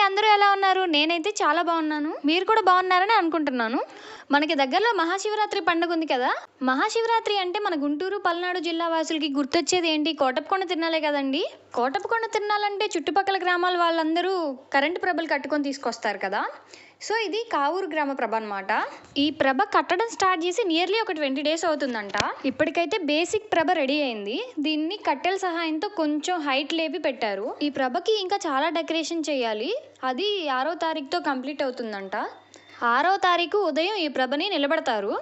అందరూ ఎలా ఉన్నారు? నేనైతే చాలా బాగున్నాను. మీరు కూడా బాగున్నారని అనుకుంటున్నాను. మనకి దగ్గరలో మహాశివరాత్రి పండుగ ఉంది కదా. మహాశివరాత్రి అంటే మన గుంటూరు పల్నాడు జిల్లా వాసులకి గుర్తొచ్చేది ఏంటి? కోటప్పకొండ తిరణాలే కదండి. కోటప్పకొండ తిరణాలంటే చుట్టుపక్కల గ్రామాల వాళ్ళందరూ కరెంటు ప్రభలు కట్టుకొని తీసుకొస్తారు కదా. సో ఇది కావూరు గ్రామ ప్రభ అనమాట. ఈ ప్రభ కట్టడం స్టార్ట్ చేసి నియర్లీ ఒక 20 days అవుతుందంట. ఇప్పటికైతే బేసిక్ ప్రభ రెడీ అయింది. దీన్ని కట్టెల సహాయంతో కొంచెం హైట్ లేపి పెట్టారు. ఈ ప్రభకి ఇంకా చాలా డెకరేషన్ చేయాలి. అది 6వ తారీఖుతో కంప్లీట్ అవుతుందంట. 6వ తారీఖు ఉదయం ఈ ప్రభని నిలబెడతారు.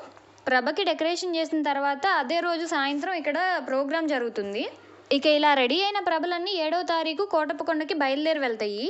ప్రభకి డెకరేషన్ చేసిన తర్వాత అదే రోజు సాయంత్రం ఇక్కడ ప్రోగ్రామ్ జరుగుతుంది. ఇక ఇలా రెడీ అయిన ప్రభలన్నీ 7వ తారీఖు కోటప్పకొండకి బయలుదేరి వెళ్తాయి.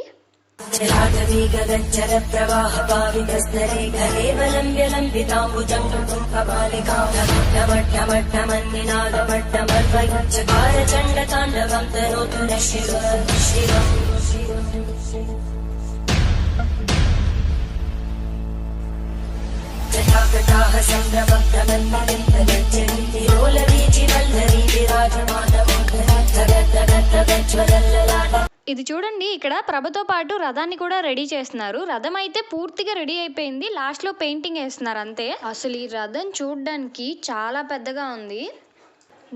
ఇది చూడండి, ఇక్కడ ప్రభతో పాటు రథాన్ని కూడా రెడీ చేస్తున్నారు. రథం అయితే పూర్తిగా రెడీ అయిపోయింది. లాస్ట్ లో పెయింటింగ్ వేస్తున్నారు అంతే. అసలు ఈ రథం చూడడానికి చాలా పెద్దగా ఉంది.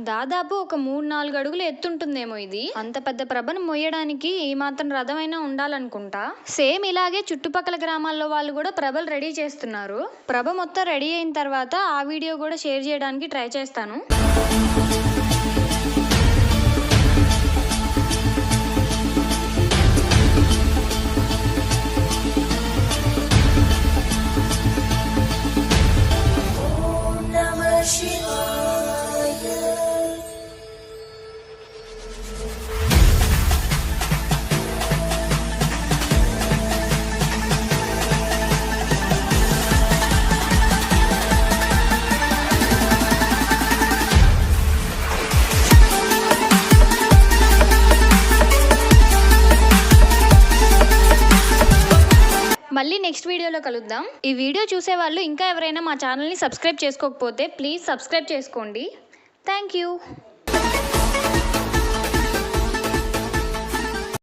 దాదాపు ఒక 3-4 అడుగులు ఎత్తుంటుందేమో ఇది. అంత పెద్ద ప్రభను మొయ్యడానికి ఈ మాత్రం రథమైనా ఉండాలనుకుంటా. సేమ్ ఇలాగే చుట్టుపక్కల గ్రామాల్లో వాళ్ళు కూడా ప్రభలు రెడీ చేస్తున్నారు. ప్రభ మొత్తం రెడీ అయిన తర్వాత ఆ వీడియో కూడా షేర్ చేయడానికి ట్రై చేస్తాను. మళ్ళీ నెక్స్ట్ వీడియోలో కలుద్దాం. ఈ వీడియో చూసే వాళ్ళు ఇంకా ఎవరైనా మా ఛానల్ని సబ్స్క్రైబ్ చేసుకోకపోతే ప్లీజ్ సబ్స్క్రైబ్ చేసుకోండి. Thank you.